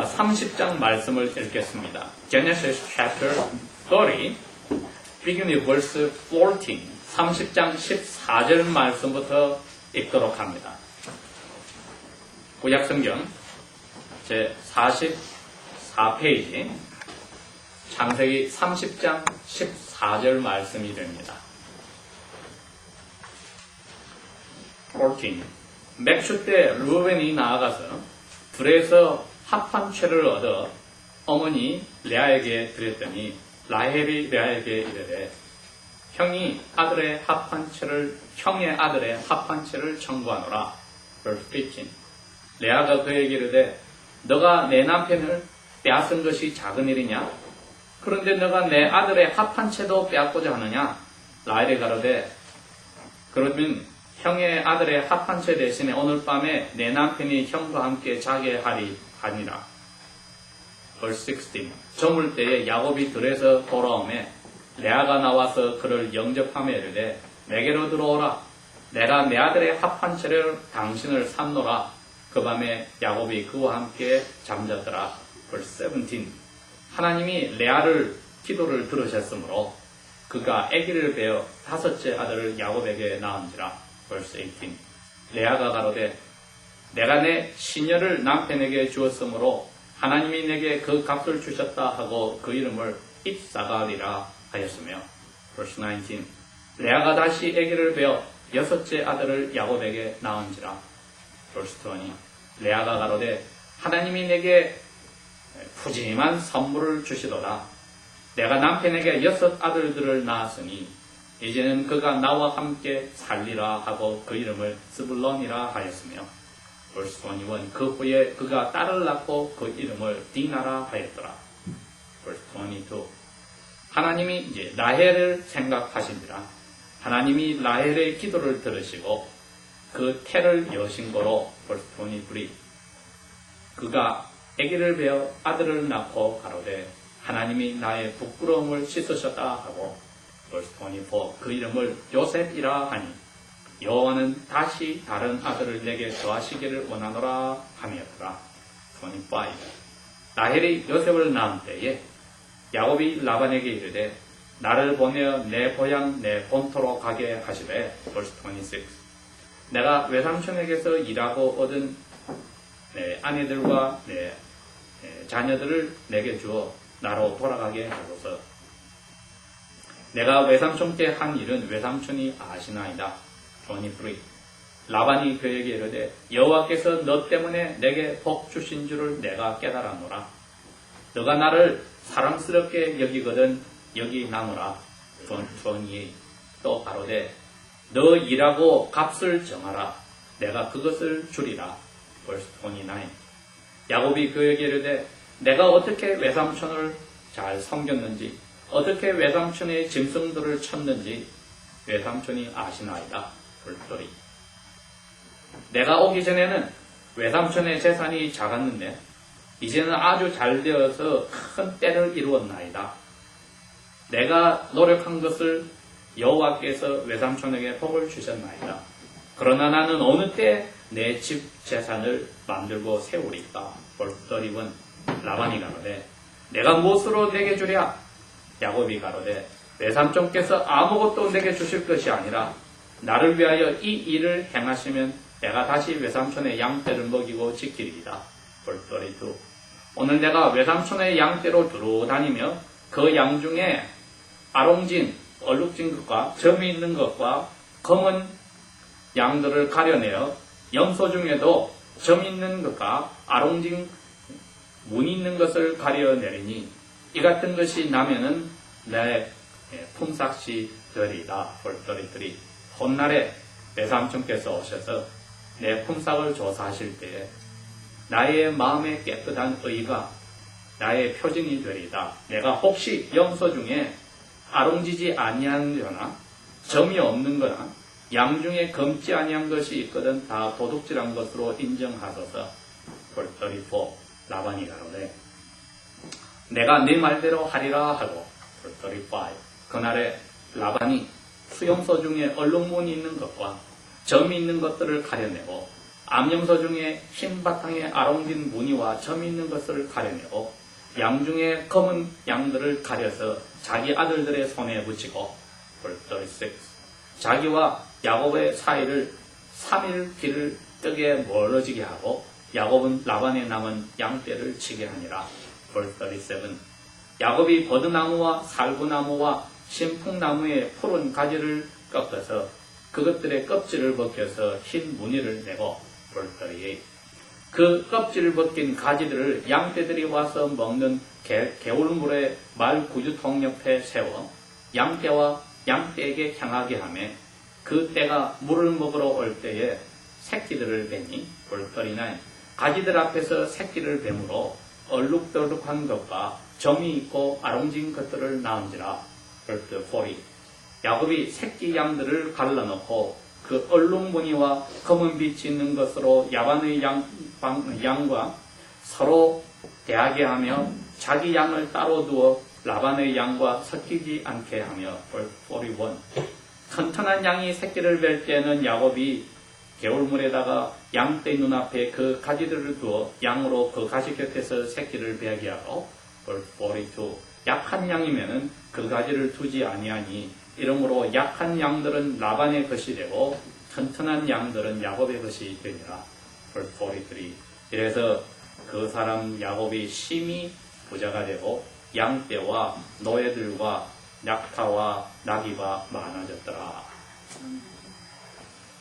30장 말씀을 읽겠습니다. Genesis chapter 30, beginning with verse 14. 30장 14절 말씀부터 읽도록 합니다. 구약성경 제 44페이지 창세기 30장 14절 말씀이 됩니다. 14. 맥추 때 르우벤이 나아가서 들에서 합한 채를 얻어 어머니 레아에게 드렸더니 라헬이 레아에게 이르되 형의 아들의 합한 채를 청구하노라. Verse 15. 레아가 그에게 이르되 너가 내 남편을 빼앗은 것이 작은 일이냐? 그런데 너가 내 아들의 합한 채도 빼앗고자 하느냐? 라헬이 가로되 그러면 형의 아들의 합한 채 대신에 오늘 밤에 내 남편이 형과 함께 자게 하니라. Verse 16. 저물 때에 야곱이 들에서 돌아오매 레아가 나와서 그를 영접하며 이르되 내게로 들어오라. 내가 내 아들의 합한 채를 당신을 삼노라. 그 밤에 야곱이 그와 함께 잠자더라. Verse 17. 하나님이 레아를 기도를 들으셨으므로 그가 아기를 베어 다섯째 아들을 야곱에게 낳은지라. Verse 18. 레아가 가로되 내가 내 시녀를 남편에게 주었으므로 하나님이 내게 그 값을 주셨다 하고 그 이름을 입사가리라 하였으며. Verse 19. 레아가 다시 아기를 베어 여섯째 아들을 야곱에게 낳은지라. Verse 20. 레아가 가로되 하나님이 내게 푸짐한 선물을 주시도다. 내가 남편에게 여섯 아들들을 낳았으니 이제는 그가 나와 함께 살리라 하고 그 이름을 스불론이라 하였으며. Verse 21. 그 후에 그가 딸을 낳고 그 이름을 디나라 하였더라. Verse 22. 하나님이 이제 라헬을 생각하신지라. 하나님이 라헬의 기도를 들으시고 그 태를 여신 거로. Verse 23. 그가 아기를 베어 아들을 낳고 가로되 하나님이 나의 부끄러움을 씻으셨다 하고. Verse 24. 그 이름을 요셉이라 하니 여호와는 다시 다른 아들을 내게 더하시기를 원하노라 하였더라. 25. 라헬이 요셉을 낳은 때에 야곱이 라반에게 이르되 나를 보내어 내 고향 내 본토로 가게 하시되. Verse 26. 내가 외삼촌에게서 일하고 얻은 내 아내들과 내 자녀들을 내게 주어 나로 돌아가게 하소서. 내가 외삼촌께 한 일은 외삼촌이 아시나이다. 23. 라반이 그에게 이르되 여호와께서 너 때문에 내게 복 주신 줄을 내가 깨달았노라. 너가 나를 사랑스럽게 여기거든 여기 나노라. 28. 또 가로되 너 일하고 값을 정하라. 내가 그것을 주리라. Verse 29. 야곱이 그에게 이르되 내가 어떻게 외삼촌을 잘 섬겼는지 어떻게 외삼촌의 짐승들을 쳤는지 외삼촌이 아시나이다. 불소리. 내가 오기 전에는 외삼촌의 재산이 작았는데 이제는 아주 잘 되어서 큰 때를 이루었나이다. 내가 노력한 것을 여호와께서 외삼촌에게 복을 주셨나이다. 그러나 나는 어느 때 내 집 재산을 만들고 세우리까. 벌써31. 라반이 가로되 내가 무엇으로 내게 주랴? 야곱이 가로되 외삼촌께서 아무것도 내게 주실 것이 아니라 나를 위하여 이 일을 행하시면 내가 다시 외삼촌의 양떼를 먹이고 지키리이다. Verse 32. 오늘 내가 외삼촌의 양떼로 두루 다니며 그 양 중에 아롱진, 얼룩진 것과 점이 있는 것과 검은 양들을 가려내어 염소 중에도 점 있는 것과 아롱진 문 있는 것을 가려내리니 이 같은 것이 나면은 내 품삯이 되리이다. Verse 33. 훗날에 외삼촌께서 오셔서 내 품삯을 조사하실 때에 나의 마음에 깨끗한 의가 나의 표징이 되리이다. 내가 혹시 염소 중에 아롱지지 아니한 거나 점이 없는 거나 양 중에 검지 아니한 것이 있거든 다 도둑질한 것으로 인정하소서. Verse 34. 라반이 가로되 내가 네 말대로 하리라 하고. Verse 35. 그날에 라반이 수용소 중에 얼룩무늬 있는 것과 점이 있는 것들을 가려내고 암염소 중에 흰 바탕에 아롱진 무늬와 점이 있는 것을 가려내고 양 중에 검은 양들을 가려서 자기 아들들의 손에 붙이고 36. 자기와 야곱의 사이를 3일 길을 뜨게 멀어지게 하고 야곱은 라반의 남은 양떼를 치게 하니라. 37. 야곱이 버드나무와 살구나무와 신풍나무의 푸른 가지를 꺾어서 그것들의 껍질을 벗겨서 흰 무늬를 내고 38. 그 껍질을 벗긴 가지들을 양떼들이 와서 먹는 개울물의 말 구유통 옆에 세워 양떼와 양떼에게 향하게 하며 그 떼가 물을 먹으러 올 때에 새끼들을 베니 39. 가지들 앞에서 새끼를 뱀으로 얼룩덜룩한 것과 점이 있고 아롱진 것들을 낳은지라. 40. 야곱이 새끼 양들을 갈라놓고 그 얼룩무늬와 검은 빛이 있는 것으로 야반의 양과 서로 대하게 하며 자기 양을 따로 두어 라반의 양과 섞이지 않게 하며. 41. 튼튼한 양이 새끼를 뵐 때는 야곱이 개울물에다가 양떼 눈앞에 그 가지들을 두어 양으로 그 가지 곁에서 새끼를 베게 하고. 42. 약한 양이면은 그 가지를 두지 아니하니 이러므로 약한 양들은 라반의 것이 되고 튼튼한 양들은 야곱의 것이 되니라. 43. 이래서 그 사람 야곱이 심히 부자가 되고 양떼와 노예들과 낙타와 나귀가 많아졌더라.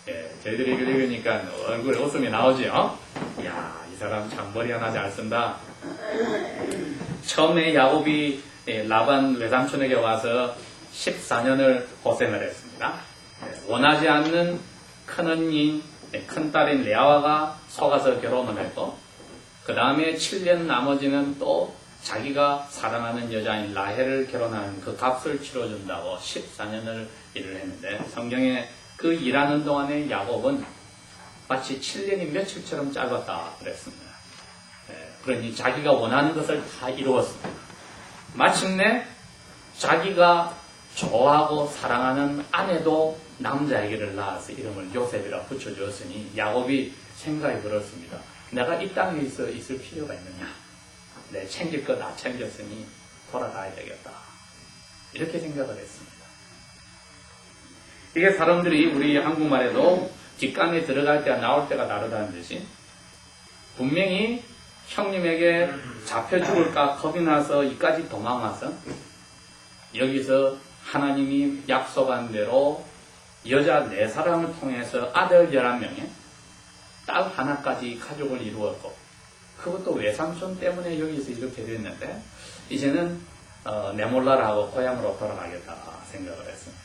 예, 저희들이 읽으니까 얼굴에 웃음이 나오죠? 이야, 이 사람 참 머리 하나 잘 쓴다. 처음에 야곱이 라반 외삼촌에게 와서 14년을 고생을 했습니다. 원하지 않는 큰언니, 큰딸인 레아와가 속아서 결혼을 했고, 그 다음에 7년 나머지는 또 자기가 사랑하는 여자인 라헬을 결혼하는 그 값을 치러준다고 14년을 일을 했는데, 성경에 그 일하는 동안에 야곱은 마치 7년이 며칠처럼 짧았다 그랬습니다. 그러니 자기가 원하는 것을 다 이루었습니다. 마침내 자기가 좋아하고 사랑하는 아내도 남자아기를 낳아서 이름을 요셉이라 붙여주었으니 야곱이 생각이 들었습니다. 내가 이 땅에 있을 필요가 있느냐? 내 챙길 거 다 챙겼으니 돌아가야 되겠다. 이렇게 생각을 했습니다. 이게 사람들이 우리 한국말에도 뒷간에 들어갈 때와 나올 때가 다르다는 듯이 분명히 형님에게 잡혀 죽을까 겁이 나서 이까지 도망와서 여기서 하나님이 약속한 대로 여자 4사람을 통해서 아들 11명에 딸 하나까지 가족을 이루었고 그것도 외삼촌 때문에 여기서 이렇게 됐는데 이제는 내 몰라라 하고 고향으로 돌아가겠다 생각을 했습니다.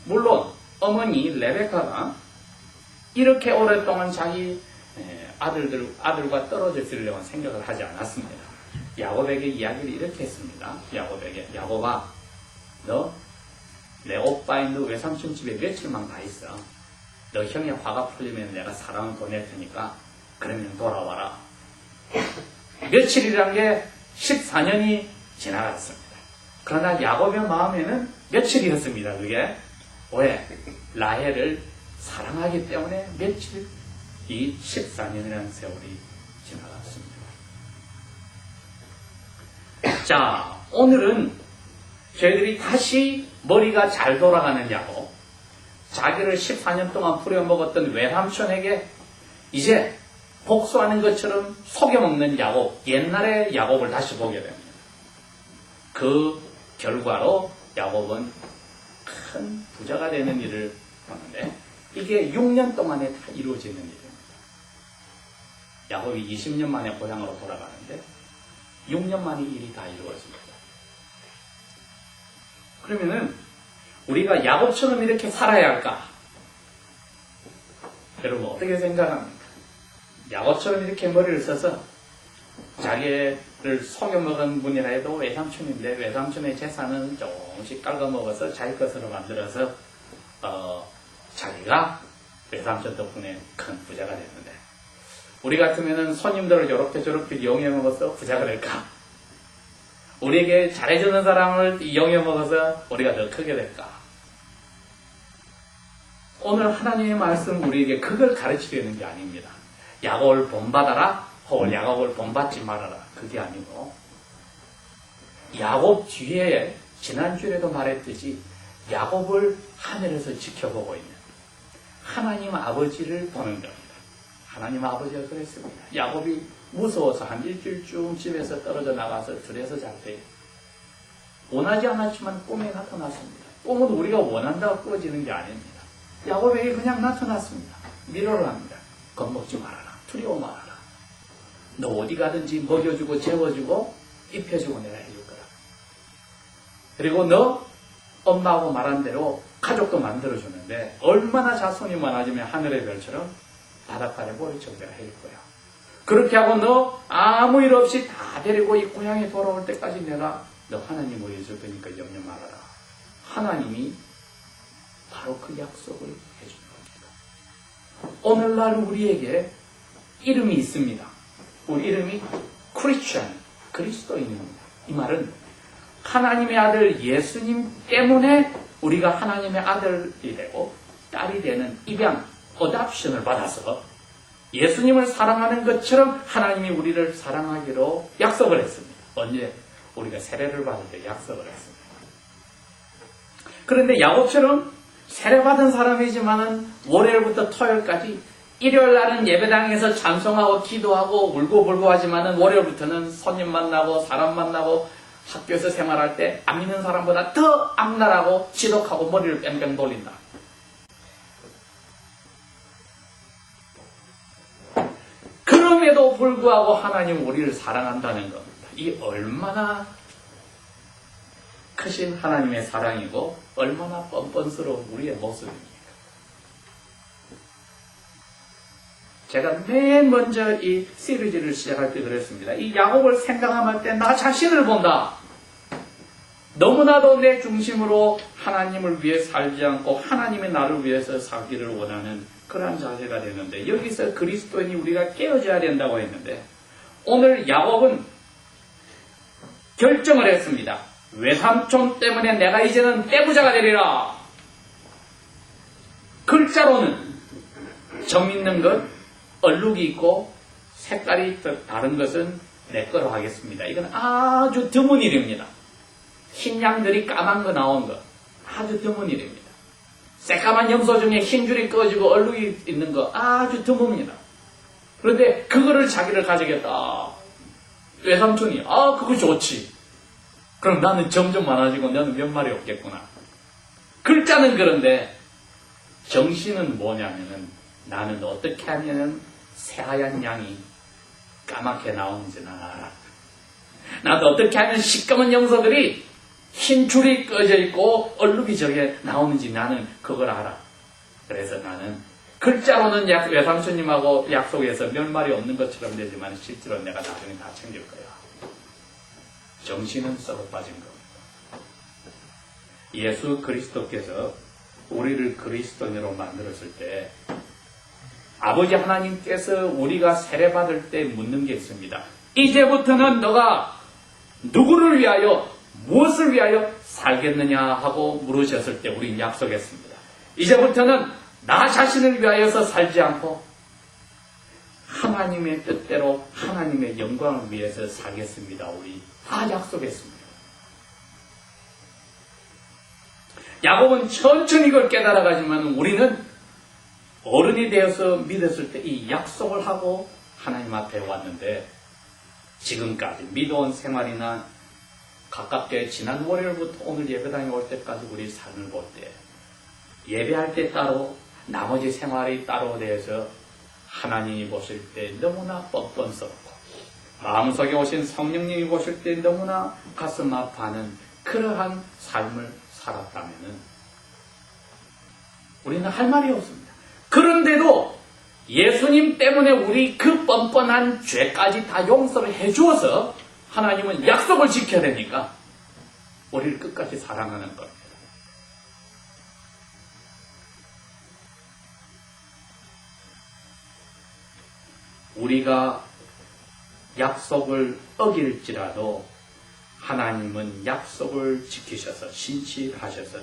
물론 어머니 레베카가 이렇게 오랫동안 자기 아들과 떨어져 있으려고 생각을 하지 않았습니다. 야곱에게 이야기를 이렇게 했습니다. 야곱에게, 야곱아, 너 내 오빠인 너 외삼촌 집에 며칠만 가 있어. 너 형의 화가 풀리면 내가 사랑을 보낼 테니까 그러면 돌아와라. 며칠이란 게 14년이 지나갔습니다. 그러나 야곱의 마음에는 며칠이었습니다. 그게 왜? 라헬을 사랑하기 때문에 며칠 이 14년이라는 세월이 지나갔습니다. 자, 오늘은 저희들이 다시 머리가 잘 돌아가는 야곱, 자기를 14년 동안 부려먹었던 외삼촌에게 이제 복수하는 것처럼 속여먹는 야곱, 옛날의 야곱을 다시 보게 됩니다. 그 결과로 야곱은 큰 부자가 되는 일을 하는데 이게 6년 동안에 다 이루어지는 일입니다. 야곱이 20년 만에 고향으로 돌아가는데 6년 만에 일이 다 이루어집니다. 그러면은 우리가 야곱처럼 이렇게 살아야 할까? 여러분 어떻게 생각합니까? 야곱처럼 이렇게 머리를 써서 자기를 속여먹은 분이라 해도 외삼촌인데 외삼촌의 재산은 조금씩 깔아먹어서 자기 것으로 만들어서 자기가 외삼촌 덕분에 큰 부자가 됐는데 우리 같으면은 손님들을 저렇게 이용해 먹어서 부자가 될까? 우리에게 잘해주는 사람을 이용해 먹어서 우리가 더 크게 될까? 오늘 하나님의 말씀 우리에게 그걸 가르치려는 게 아닙니다. 야곱을 본받아라 혹은 야곱을 본받지 말아라, 그게 아니고 야곱 뒤에 지난주에도 말했듯이 야곱을 하늘에서 지켜보고 있는 하나님 아버지를 보는 겁니다. 하나님 아버지가 그랬습니다. 야곱이 무서워서 한 일주일쯤 집에서 떨어져 나가서 들에서 잘 때요, 원하지 않았지만 꿈에 나타났습니다. 꿈은 우리가 원한다고 꾸어지는 게 아닙니다. 야곱에게 그냥 나타났습니다. 위로를 합니다. 겁먹지 말아라, 두려워 말아라. 너 어디 가든지 먹여주고 재워주고 입혀주고 내가 해줄 거라. 그리고 너 엄마하고 말한 대로 가족도 만들어주는데 얼마나 자손이 많아지면 하늘의 별처럼 바닷가에 모래처럼 내가 해줄 거야. 그렇게 하고 너 아무 일 없이 다 데리고 이 고향에 돌아올 때까지 내가 너 하나님을 해줄 거니까 염려 말아라. 하나님이 바로 그 약속을 해준 겁니다. 오늘날 우리에게 이름이 있습니다. 우리 이름이 크리스천, 그리스도인입니다. 이 말은 하나님의 아들 예수님 때문에 우리가 하나님의 아들이 되고 딸이 되는 입양, 어답션을 받아서 예수님을 사랑하는 것처럼 하나님이 우리를 사랑하기로 약속을 했습니다. 언제? 우리가 세례를 받을 때 약속을 했습니다. 그런데 야곱처럼 세례받은 사람이지만은 월요일부터 토요일까지 일요일 날은 예배당에서 찬송하고 기도하고 울고불고 하지만은 월요일부터는 손님 만나고 사람 만나고 학교에서 생활할 때 안 믿는 사람보다 더 악랄하고 지독하고 머리를 뺑뺑 돌린다. 그럼에도 불구하고 하나님 우리를 사랑한다는 겁니다. 이 얼마나 크신 하나님의 사랑이고 얼마나 뻔뻔스러운 우리의 모습입니까? 제가 맨 먼저 이 시리즈를 시작할 때 그랬습니다. 이 야곱을 생각할 때 나 자신을 본다. 너무나도 내 중심으로 하나님을 위해 살지 않고 하나님의 나를 위해서 살기를 원하는 그러한 자세가 되는데, 여기서 그리스도인이 우리가 깨어져야 된다고 했는데, 오늘 야곱은 결정을 했습니다. 외삼촌 때문에 내가 이제는 떼부자가 되리라. 글자로는 점 있는 것, 얼룩이 있고 색깔이 다른 것은 내 거로 하겠습니다. 이건 아주 드문 일입니다. 흰 양들이 까만 거 나온 거 아주 드문 일입니다. 새까만 염소 중에 흰 줄이 꺼지고 얼룩이 있는 거 아주 드뭅니다. 그런데 그거를 자기를 가지겠다. 외삼촌이 그거 좋지. 그럼 나는 점점 많아지고 너는 몇 마리 없겠구나. 글자는 그런데 정신은 뭐냐면은 나는 어떻게 하면은 새하얀 양이 까맣게 나오는지 난 알아. 나도 어떻게 하면 시꺼먼 염소들이 흰 줄이 꺼져 있고 얼룩이 저게 나오는지 나는 그걸 알아. 그래서 나는 글자로는 외삼촌님하고 약속해서 몇 마리 없는 것처럼 되지만 실제로 내가 나중에 다 챙길 거야. 정신은 썩어 빠진 겁니다. 예수 그리스도께서 우리를 그리스도인으로 만들었을 때 아버지 하나님께서 우리가 세례받을 때 묻는 게 있습니다. 이제부터는 너가 누구를 위하여 무엇을 위하여 살겠느냐 하고 물으셨을 때 우리는 약속했습니다. 이제부터는 나 자신을 위하여서 살지 않고 하나님의 뜻대로 하나님의 영광을 위해서 살겠습니다. 우리 다 약속했습니다. 야곱은 천천히 그걸 깨달아가지만 우리는 어른이 되어서 믿었을 때 이 약속을 하고 하나님 앞에 왔는데, 지금까지 믿어온 생활이나 가깝게 지난 월요일부터 오늘 예배당에 올 때까지 우리 삶을 볼 때 예배할 때 따로 나머지 생활이 따로 되어서 하나님이 보실 때 너무나 뻔뻔스럽고 마음속에 오신 성령님이 보실 때 너무나 가슴 아파하는 그러한 삶을 살았다면 우리는 할 말이 없습니다. 그런데도 예수님 때문에 우리 그 뻔뻔한 죄까지 다 용서를 해주어서 하나님은 약속을 지켜야 되니까 우리를 끝까지 사랑하는 겁니다. 우리가 약속을 어길지라도 하나님은 약속을 지키셔서 신실하셔서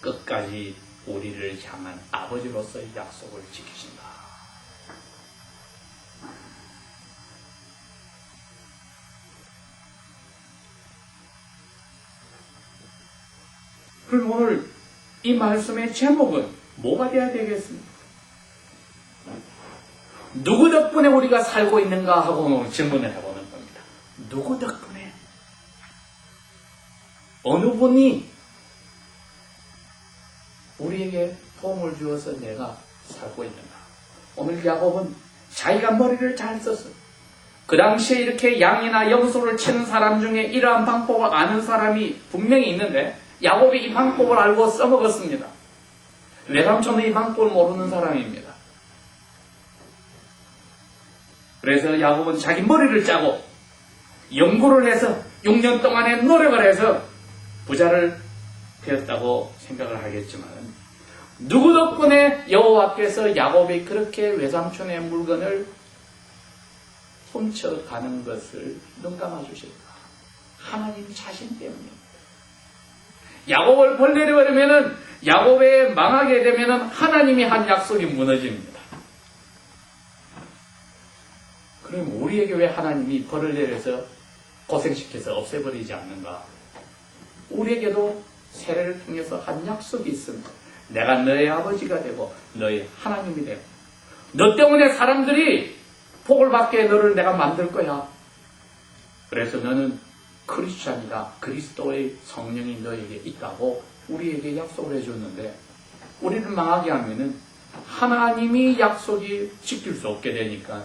끝까지 우리를 향한 아버지로서의 약속을 지키신다. 그럼 오늘 이 말씀의 제목은 뭐가 되어야 되겠습니까? 누구 덕분에 우리가 살고 있는가 하고 질문을 해보는 겁니다. 누구 덕분에? 어느 분이 우리에게 도움을 주어서 내가 살고 있는가? 오늘 야곱은 자기가 머리를 잘 썼어요. 그 당시에 이렇게 양이나 염소를 치는 사람 중에 이러한 방법을 아는 사람이 분명히 있는데 야곱이 이 방법을 알고 써먹었습니다. 외삼촌은 이 방법을 모르는 사람입니다. 그래서 야곱은 자기 머리를 짜고 연구를 해서 6년 동안의 노력을 해서 부자를 되었다고 생각을 하겠지만 누구 덕분에 여호와께서 야곱이 그렇게 외삼촌의 물건을 훔쳐가는 것을 눈 감아주실까? 하나님 자신 때문입니다. 야곱을 벌내려버리면은 야곱에 망하게 되면은 하나님이 한 약속이 무너집니다. 그럼 우리에게 왜 하나님이 벌을 내려서 고생시켜서 없애버리지 않는가? 우리에게도 세례를 통해서 한 약속이 있습니다. 내가 너의 아버지가 되고 너의 하나님이 되고 너 때문에 사람들이 복을 받게 너를 내가 만들 거야. 그래서 너는 크리스찬이다. 그리스도의 성령이 너에게 있다고 우리에게 약속을 해줬는데 우리를 망하게 하면은 하나님이 약속이 지킬 수 없게 되니까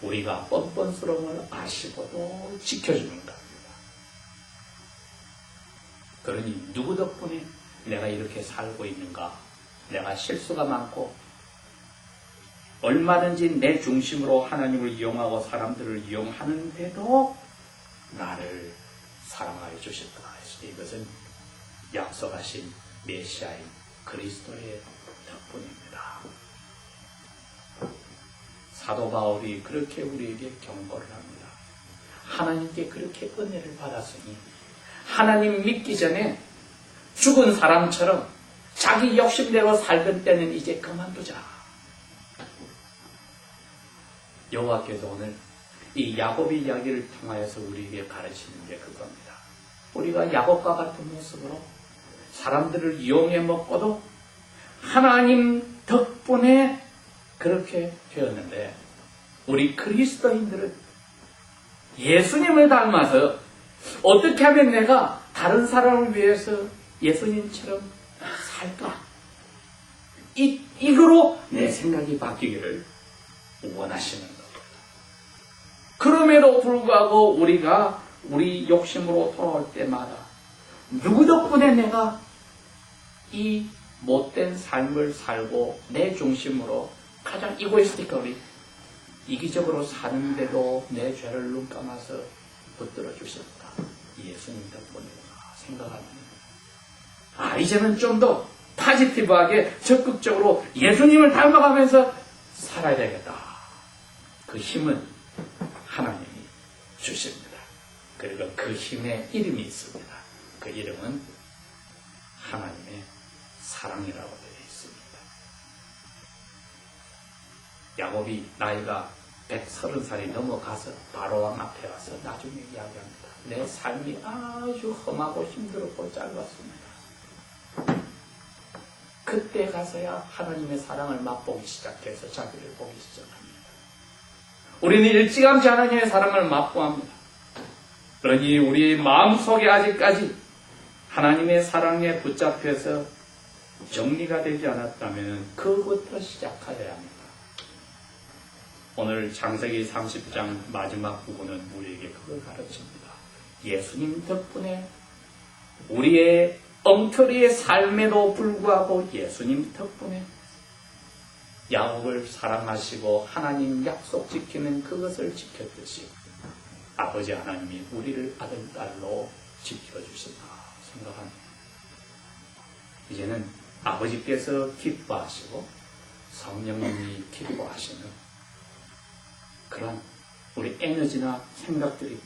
우리가 뻔뻔스러움을 아시고도 지켜주는 겁니다. 그러니 누구 덕분에 내가 이렇게 살고 있는가? 내가 실수가 많고 얼마든지 내 중심으로 하나님을 이용하고 사람들을 이용하는데도 나를 사랑하여 주셨다. 이것은 약속하신 메시아인 그리스도의 덕분입니다. 사도 바울이 그렇게 우리에게 경고를 합니다. 하나님께 그렇게 은혜를 받았으니 하나님 믿기 전에 죽은 사람처럼 자기 욕심대로 살던 때는 이제 그만두자. 여호와께서 오늘 이 야곱의 이야기를 통하여서 우리에게 가르치는 게 그겁니다. 우리가 야곱과 같은 모습으로 사람들을 이용해 먹고도 하나님 덕분에 그렇게 되었는데 우리 그리스도인들은 예수님을 닮아서 어떻게 하면 내가 다른 사람을 위해서 예수님처럼 살까? 이거로 내 생각이 바뀌기를 원하시는 겁니다. 그럼에도 불구하고 우리가 우리 욕심으로 돌아올 때마다 누구 덕분에 내가 이 못된 삶을 살고 내 중심으로 가장 이고이스틱하게 이기적으로 사는데도 내 죄를 눈 감아서 붙들어 주셨다. 예수님 덕분이구나 생각하면 이제는 좀 더 파지티브하게 적극적으로 예수님을 닮아가면서 살아야 되겠다. 그 힘은 하나님이 주십니다. 그리고 그 힘의 이름이 있습니다. 그 이름은 하나님의 사랑이라고 되어 있습니다. 야곱이 나이가 130살이 넘어가서 바로왕 앞에 와서 나중에 이야기합니다. 내 삶이 아주 험하고 힘들었고 짧았습니다. 그때 가서야 하나님의 사랑을 맛보기 시작해서 자기를 보기 시작합니다. 우리는 일찌감치 하나님의 사랑을 맛보합니다. 그러니 우리 마음속에 아직까지 하나님의 사랑에 붙잡혀서 정리가 되지 않았다면 그것부터 시작하여야 합니다. 오늘 창세기 30장 마지막 부분은 우리에게 그걸 가르칩니다. 예수님 덕분에 우리의 엉터리의 삶에도 불구하고 예수님 덕분에 야곱을 사랑하시고 하나님 약속 지키는 그것을 지켰듯이 아버지 하나님이 우리를 아들, 딸로 지켜주신다 생각합니다. 이제는 아버지께서 기뻐하시고 성령님이 기뻐하시는 그런 우리 에너지나 생각들이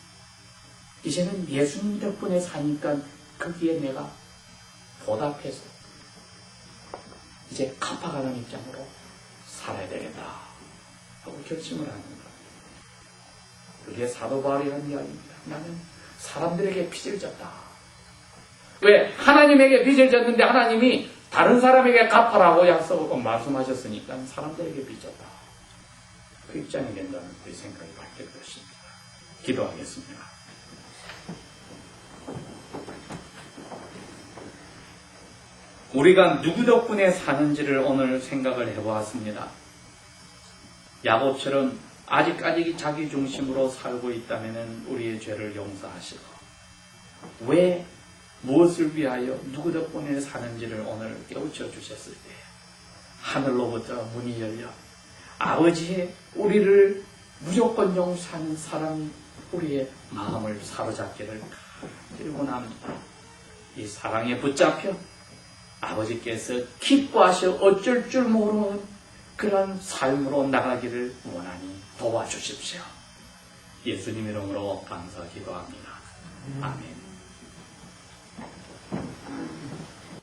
이제는 예수님 덕분에 사니까 거기에 내가 보답해서 이제 갚아가는 입장으로 살아야 되겠다 하고 결심을 하는 거예요. 그게 사도 바울이 한 이야기입니다. 나는 사람들에게 빚을 졌다. 왜? 하나님에게 빚을 졌는데 하나님이 다른 사람에게 갚아라고 약속을 말씀하셨으니까 사람들에게 빚졌다. 그 입장이 된다는 우리 생각이 바뀔 것입니다. 기도하겠습니다. 우리가 누구 덕분에 사는지를 오늘 생각을 해보았습니다. 야곱처럼 아직까지 자기 중심으로 살고 있다면 우리의 죄를 용서하시고, 왜 무엇을 위하여 누구 덕분에 사는지를 오늘 깨우쳐 주셨을 때 하늘로부터 문이 열려 아버지의 우리를 무조건 용서하는 사랑이 우리의 마음을 사로잡기를 원합니다. 이 사랑에 붙잡혀 아버지께서 기뻐하셔 어쩔 줄 모르는 그런 삶으로 나가기를 원하니 도와주십시오. 예수님 이름으로 감사 기도합니다. 아멘.